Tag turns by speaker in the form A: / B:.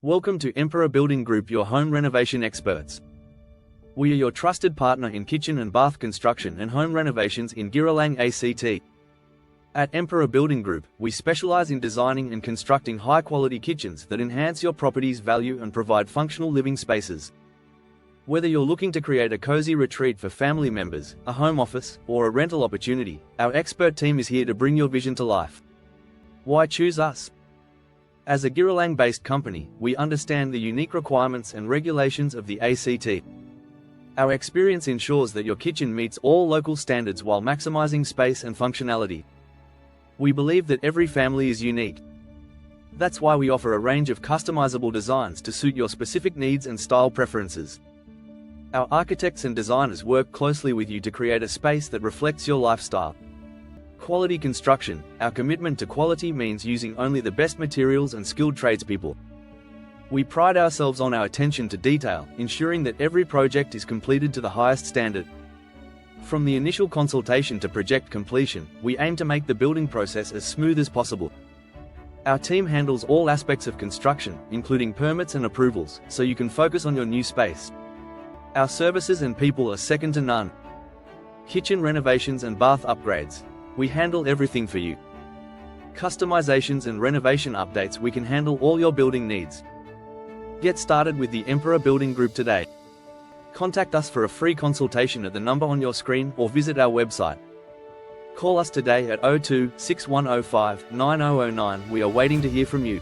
A: Welcome to Emperor Building Group, your home renovation experts. We are your trusted partner in kitchen and bath construction and home renovations in Giralang, ACT. At Emperor Building Group, we specialize in designing and constructing high-quality kitchens that enhance your property's value and provide functional living spaces. Whether you're looking to create a cozy retreat for family members, a home office, or a rental opportunity, our expert team is here to bring your vision to life. Why choose us? As a Giralang-based company, we understand the unique requirements and regulations of the ACT. Our experience ensures that your kitchen meets all local standards while maximizing space and functionality. We believe that every family is unique. That's why we offer a range of customizable designs to suit your specific needs and style preferences. Our architects and designers work closely with you to create a space that reflects your lifestyle. Quality construction. Our commitment to quality means using only the best materials and skilled tradespeople. We pride ourselves on our attention to detail, ensuring that every project is completed to the highest standard. From the initial consultation to project completion, we aim to make the building process as smooth as possible. Our team handles all aspects of construction, including permits and approvals, so you can focus on your new space. Our services and people are second to none. Kitchen renovations and bath upgrades. We handle everything for you. Customizations and renovation updates. We can handle all your building needs. Get started with the Emperor Building Group today. Contact us for a free consultation at the number on your screen or visit our website. Call us today at 02 6105 9009. We are waiting to hear from you.